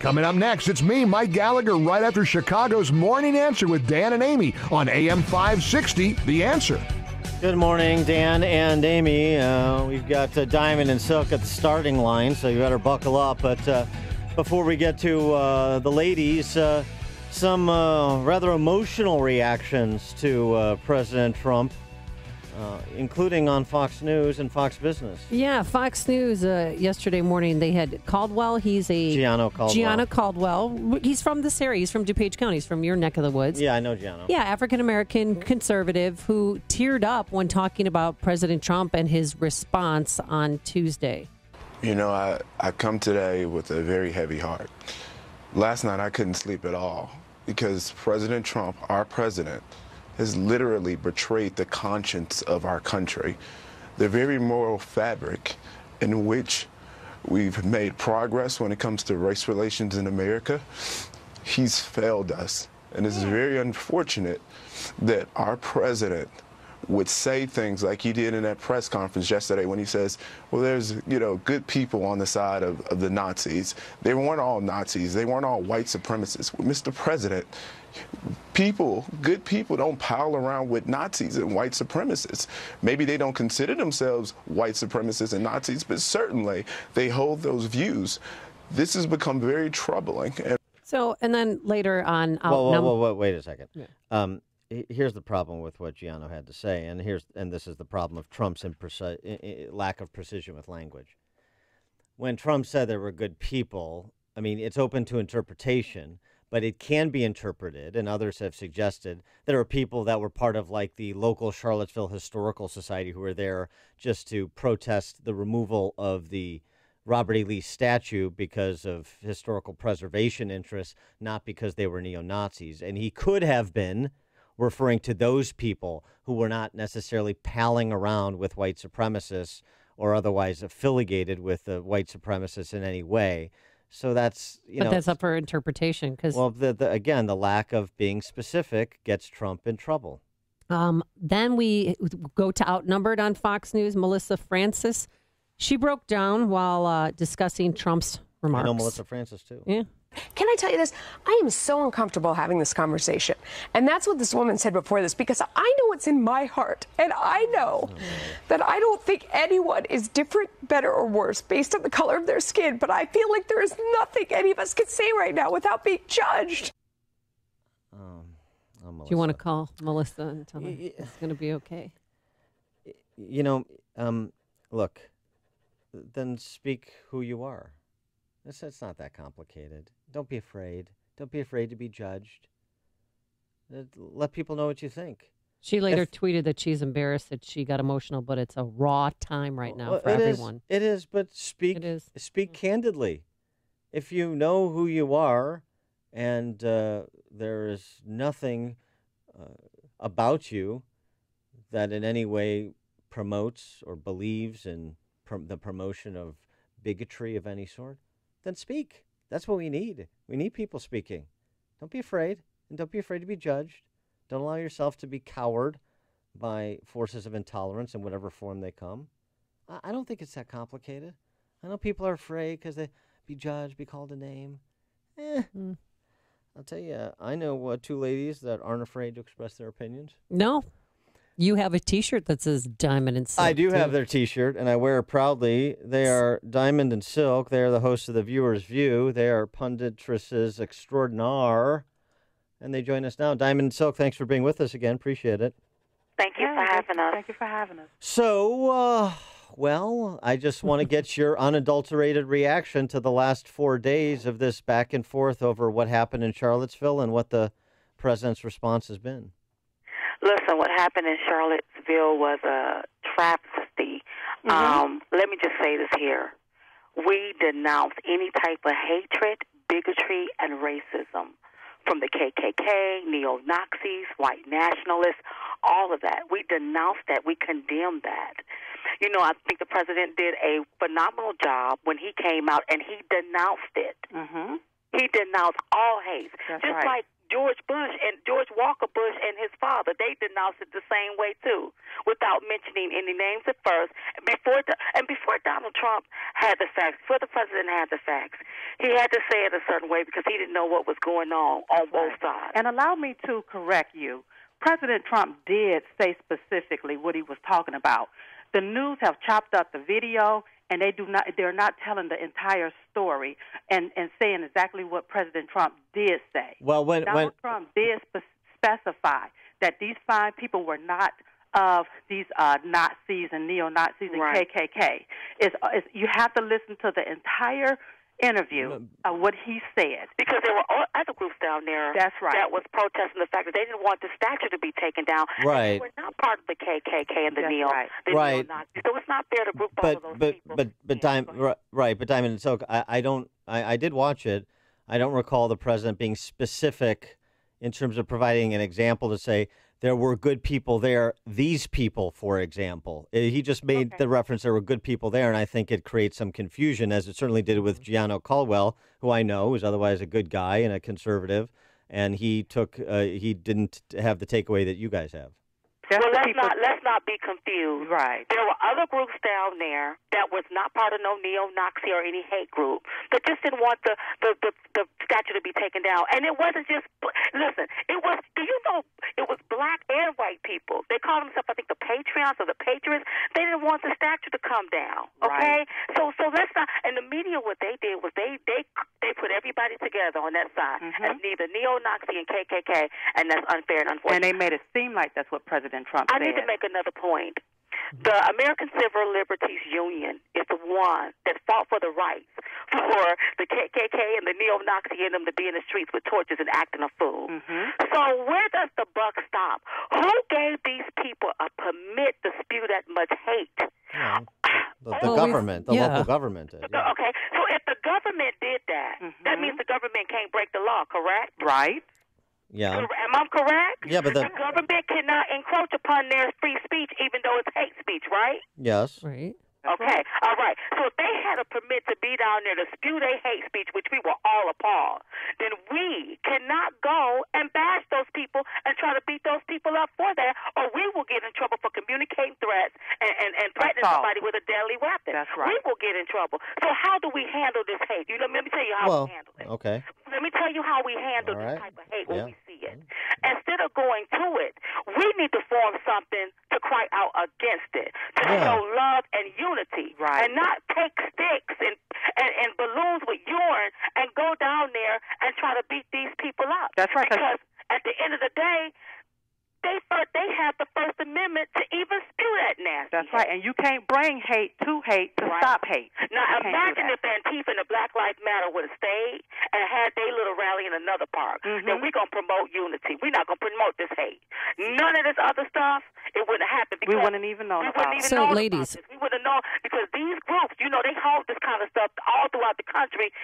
Coming up next, it's me, Mike Gallagher, right after Chicago's Morning Answer with Dan and Amy on AM 560, The Answer. Good morning, Dan and Amy. We've got Diamond and Silk at the starting line, so you better buckle up. But before we get to the ladies, some rather emotional reactions to President Trump, including on Fox News and Fox Business. Yeah, Fox News yesterday morning, they had Caldwell. He's a... Gianno Caldwell. He's from this area. He's from DuPage County. He's from your neck of the woods. Yeah, I know Gianno. Yeah, African-American conservative who teared up when talking about President Trump and his response on Tuesday. You know, I come today with a very heavy heart. Last night I couldn't sleep at all because President Trump, our president, has literally betrayed the conscience of our country, the very moral fabric in which we've made progress when it comes to race relations in America. He's failed us. And it's very unfortunate that our president would say things like he did in that press conference yesterday when he says, well, there's, good people on the side of the Nazis. They weren't all Nazis. They weren't all white supremacists. Well, Mr. President, good people don't pile around with Nazis and white supremacists. Maybe they don't consider themselves white supremacists and Nazis, but certainly they hold those views. This has become very troubling. And then later on... wait a second. Yeah. Here's the problem with what Gianno had to say, and this is the problem of Trump's lack of precision with language. When Trump said there were good people, I mean, it's open to interpretation, but it can be interpreted, and others have suggested, there are people that were part of like the local Charlottesville Historical Society who were there just to protest the removal of the Robert E. Lee statue because of historical preservation interests, not because they were neo-Nazis. And he could have been referring to those people who were not necessarily palling around with white supremacists or otherwise affiliated with the white supremacists in any way. So that's, But that's up for interpretation. Well, again, the lack of being specific gets Trump in trouble. Then we go to Outnumbered on Fox News. Melissa Francis, she broke down while discussing Trump's remarks. I know Melissa Francis, too. Yeah. Can I tell you this? I am so uncomfortable having this conversation. And that's what this woman said before this, because I know what's in my heart. And I know that I don't think anyone is different, better, or worse based on the color of their skin. But I feel like there is nothing any of us can say right now without being judged. Do you want to call Melissa and tell her it's going to be okay? Look, then speak who you are. It's not that complicated. Don't be afraid. Don't be afraid to be judged. Let people know what you think. She later tweeted that she's embarrassed that she got emotional, but it's a raw time right now for everyone. It is, but speak candidly. If you know who you are and there is nothing about you that in any way promotes or believes in the promotion of bigotry of any sort, then speak. That's what we need. We need people speaking. Don't be afraid, and don't be afraid to be judged. Don't allow yourself to be cowered by forces of intolerance in whatever form they come. I don't think it's that complicated. I know people are afraid because they be judged, be called a name. I'll tell you, I know two ladies that aren't afraid to express their opinions. No. You have a T-shirt that says Diamond and Silk. I do have their T-shirt, and I wear it proudly. They are Diamond and Silk. They are the hosts of The Viewer's View. They are punditresses extraordinaire, and they join us now. Diamond and Silk, thanks for being with us again. Appreciate it. Thank you for having us. Thank you for having us. So, I just want to get your unadulterated reaction to the last 4 days of this back and forth over what happened in Charlottesville and what the president's response has been. Listen, what happened in Charlottesville was a travesty. Let me just say this here. We denounce any type of hatred, bigotry, and racism from the KKK, neo-Nazis, white nationalists, all of that. We denounce that. We condemn that. I think the president did a phenomenal job when he came out and he denounced it. Mm-hmm. He denounced all hate. That's just right. like George Bush and George Walker Bush and his father, they denounced it the same way too. without mentioning any names at first. Before Donald Trump had the facts, before the president had the facts, he had to say it a certain way because he didn't know what was going on both sides. And allow me to correct you. President Trump did say specifically what he was talking about. The news have chopped up the video, and they're not telling the entire story and saying exactly what President Trump did say. Well, Donald Trump did specify that these 5 people were not of these Nazis and neo-Nazis and KKK. You have to listen to the entire interview of what he said. Because there were other groups down there that was protesting the fact that they didn't want the statue to be taken down. Right. And they were not part of the KKK and the neo-Nazis. So it's not fair to group all of those people. But Diamond, so I did watch it. I don't recall the president being specific in terms of providing an example to say there were good people there. These people, for example, he just made the reference there were good people there, and I think it creates some confusion, as it certainly did with Gianno Caldwell, who I know is otherwise a good guy and a conservative, and he didn't have the takeaway that you guys have. Let's not be confused. Right. There were other groups down there that was not part of no neo-Nazi or any hate group that just didn't want the statue to be taken down. And it wasn't just it was black and white people. They called themselves, I think, the Patreons or the Patriots. They didn't want the statue to come down. Okay? Right. So let's not. And the media, what they did was they put everybody together on that side as neither neo-Nazi and KKK, and that's unfair and unfortunate. And they made it seem like that's what President Trump said. I need to make another point. The American Civil Liberties Union is the one that fought for the rights for the KKK and the neo-Nazi in them to be in the streets with torches and acting a fool. So where does the buck stop? Who gave these people a permit to spew that much hate? The government, the local government did. Yeah. Okay, so if the government did that, that means the government can't break the law, correct? Right. Yeah. Am I correct? Yeah, but the government cannot encroach upon their free speech, even though it's hate speech, right? Yes. Right. Okay, all right. So if they had a permit to be down there to spew their hate speech, which we were all appalled, then we cannot go and bash those people and try to beat those people up for that, or we will get in trouble for communicating threats and threatening somebody with a deadly weapon. That's right. We will get in trouble. So how do we handle this hate? Let me tell you how we handle it. Okay. Let me tell you how we handle this type of hate when we see it. Instead of going to it, we need to form something to cry out against it, to show love and unity, and not take sticks and balloons with urine and go down there and try to beat these people up. That's right. Because at the end of the day, they have the First Amendment to even spew that nasty. That's right, and you can't bring hate to stop hate. Now imagine if Antifa and the Black Lives Matter would have stayed and had their little rally in another park. Then we're going to promote unity. We're not going to promote this hate. None of this other stuff, it wouldn't happen. We wouldn't even know about it. So, ladies. We wouldn't know because these groups, they hold this kind of stuff all throughout the country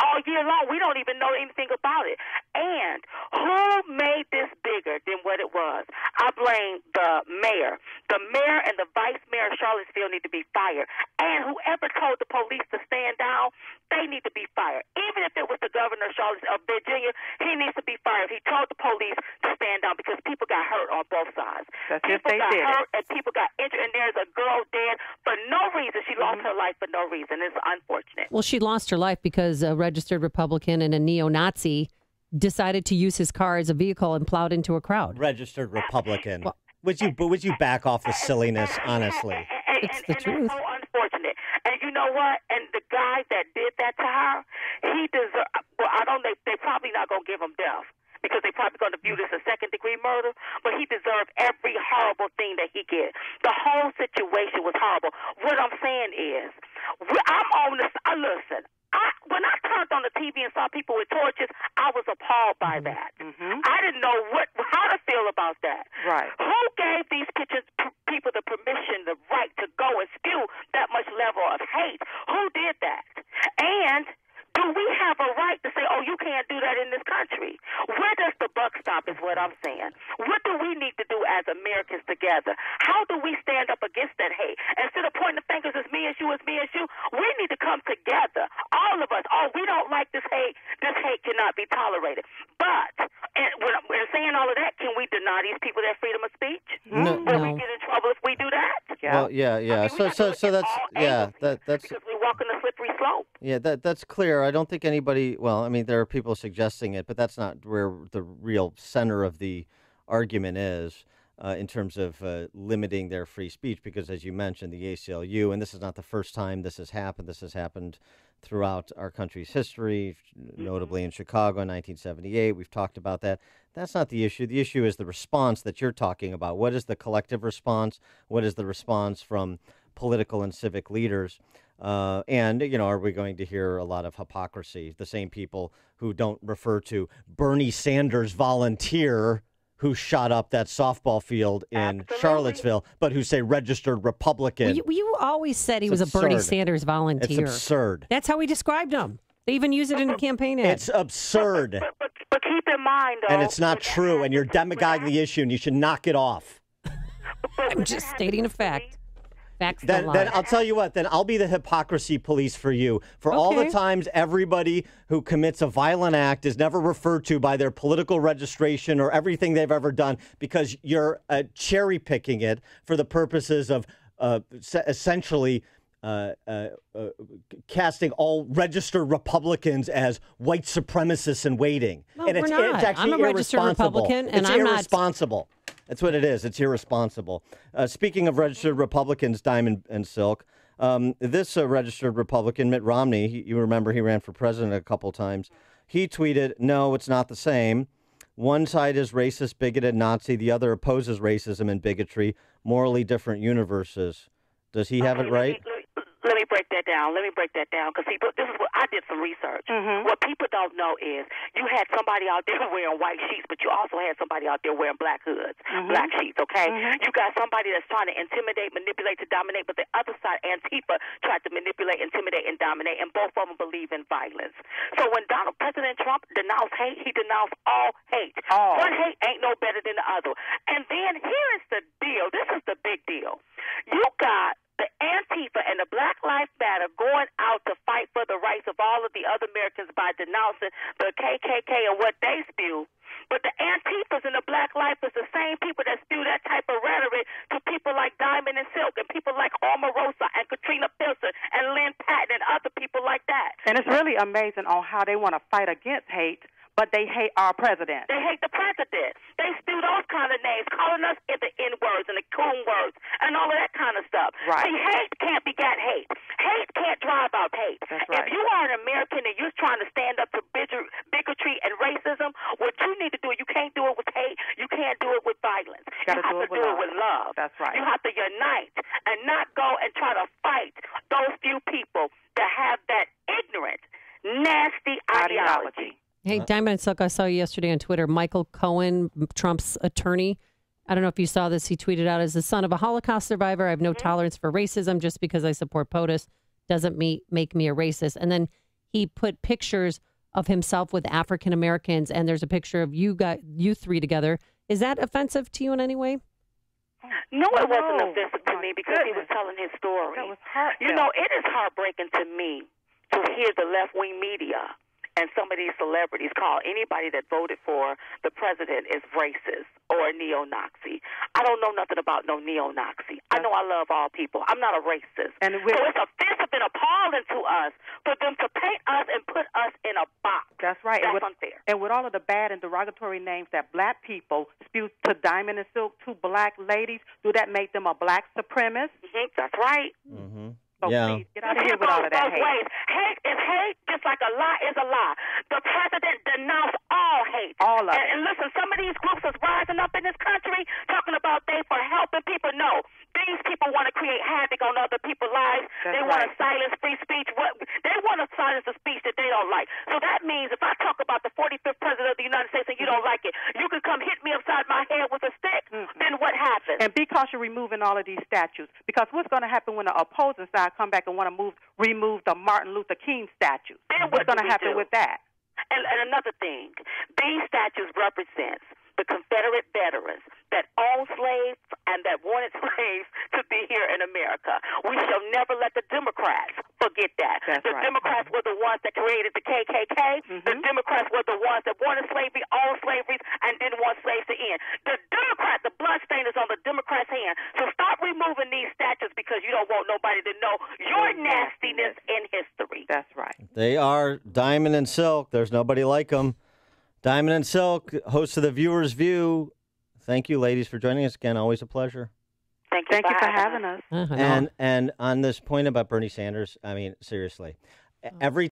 all year long. We don't even know anything about it. And who made this bigger than what it was? I blame the mayor. The mayor and the vice mayor of Charlottesville need to be fired. And whoever told the police to stand down, they need to be fired. Even if it was the governor of Virginia, he needs to be fired. He told the police to stand down because people got hurt on both sides. People got hurt and people got injured, and there's a girl dead for no reason. She lost her life for no reason. It's unfortunate. Well, she lost her life because a registered Republican and a neo-Nazi decided to use his car as a vehicle and plowed into a crowd. Registered Republican. Would you back off the silliness, honestly? It's the truth. It's so unfortunate. And you know what? And the guy that did that to her, he deserves. Well, they're probably not going to give him death because they're probably going to view this as second-degree murder. But he deserved every horrible thing that he get. The whole situation was horrible. What I'm saying is, I'm on this. Listen. When I turned on the TV and saw people with torches, I was appalled by that. I didn't know how to feel about that. Right. Who gave these people the permission, the right to go and spew that much level of hate? Who did that? And do we have a right to say, oh, you you can't do that in this country. Where does the buck stop is what I'm saying. What do we need to do as Americans together? How do we stand up against that hate? Instead of pointing the fingers, it's me, it's you, we need to come together. All of us. Oh, we don't like this hate. This hate cannot be tolerated. But when saying all of that, can we deny these people their freedom of speech? No. Will we get in trouble if we do that? Well, yeah. I mean, so that's that's because we walk on a slippery slope. Yeah, that's clear. I don't think anybody. Well, I mean, there are people suggesting it, but that's not where the real center of the argument is in terms of limiting their free speech. Because, as you mentioned, the ACLU, and this is not the first time this has happened. This has happened throughout our country's history, notably in Chicago in 1978. We've talked about that. That's not the issue. The issue is the response that you're talking about. What is the collective response? What is the response from political and civic leaders? And, are we going to hear a lot of hypocrisy? The same people who don't refer to Bernie Sanders volunteer who shot up that softball field in Charlottesville, but who say registered Republican. You always said he was a Bernie Sanders volunteer. It's absurd. That's how we described him. They even use it in a campaign ad. It's absurd. But keep in mind, though. And it's not true, and you're demagoguing the issue, and you should knock it off. I'm just stating a fact. Then I'll tell you what, then I'll be the hypocrisy police for you. For all the times everybody who commits a violent act is never referred to by their political registration or everything they've ever done because you're cherry picking it for the purposes of essentially casting all registered Republicans as white supremacists in waiting. No, and it's actually I'm a registered Republican, and it's I'm irresponsible. That's what it is. It's irresponsible. Speaking of registered Republicans, Diamond and Silk, this registered Republican, Mitt Romney, you remember he ran for president a couple times. He tweeted, "No, it's not the same. One side is racist, bigoted, Nazi. The other opposes racism and bigotry. Morally different universes." Does he have it right? Let me break that down. Because this is what I did some research. What people don't know is you had somebody out there wearing white sheets, but you also had somebody out there wearing black hoods, black sheets, okay? You got somebody that's trying to intimidate, manipulate, to dominate, but the other side, Antifa, tried to manipulate, intimidate, and dominate, and both of them believe in violence. So when President Trump denounced hate, he denounced all hate. One hate ain't no better than the other. And then here is the deal. This is the big deal. You got the Antifa and the Black Lives Matter going out to fight for the rights of all of the other Americans by denouncing the KKK and what they spew. But the Antifas and the Black Lives is the same people that spew that type of rhetoric to people like Diamond and Silk and people like Omarosa and Katrina Pilson and Lynn Patton and other people like that. And it's really amazing on how they want to fight against hate, but they hate our president. They hate the president. They spew those kind of names, calling us the N-words and the coon words and all of that kind of stuff. Right. See, hate can't beget hate. Hate can't drive out hate. That's right. If you are an American and you're trying to stand up to bigotry and racism, what you need to do, you can't do it with hate. You can't do it with violence. You have to do it with love. That's right. You have to unite and not go and try to fight those few people that have that ignorant, nasty ideology. Hey, Diamond and Silk, I saw you yesterday on Twitter. Michael Cohen, Trump's attorney. I don't know if you saw this. He tweeted out, as the son of a Holocaust survivor, I have no tolerance for racism. Just because I support POTUS doesn't make me a racist. And then he put pictures of himself with African Americans, and there's a picture of you three together. Is that offensive to you in any way? No, it wasn't offensive to me because he was telling his story. That was heartfelt. You know, it is heartbreaking to me to hear the left-wing media and some of these celebrities call anybody that voted for the president is racist or a neo-Nazi. I don't know nothing about no neo-Nazi. I know I love all people. I'm not a racist. So it's offensive and appalling to us for them to paint us and put us in a box. That's right. That's unfair. And with all of the bad and derogatory names that black people spew to Diamond and Silk, to black ladies, do that make them a black supremacist? That's right. So please, get out of here with all of that hate. Hate is hate, just like a lie is a lie. The president denounced all hate. All of it. And listen, some of these groups is rising up in this country talking about they for helping people. No, these people want to create havoc on other people's lives. That's they want to right. silence free speech. They want to silence the speech that they don't like. So that means if I talk about the 45th president of the United States and you don't like it, you can come hit me upside my head with a stick. Then what happens? And be cautious removing all of these statues, because what's going to happen when the opposing side come back and want to remove the Martin Luther King statue? Then What's what going to do we happen do? with that? And another thing, these statues represent the Confederate veterans that owned slaves and that wanted slaves to be here in America. We shall never let the Democrats forget that. The Democrats were the ones that created the KKK. The Democrats were the ones that wanted slavery, owned slavery, and didn't want slaves to end. The Democrats, the bloodstain is on the Democrats' hand. So stop removing these statues because you don't want nobody to know your nastiness in history. That's right. They are Diamond and Silk. There's nobody like them. Diamond and Silk, host of The Viewer's View. Thank you, ladies, for joining us again. Always a pleasure. Thank you for having us. Uh-huh. And on this point about Bernie Sanders, I mean, seriously, every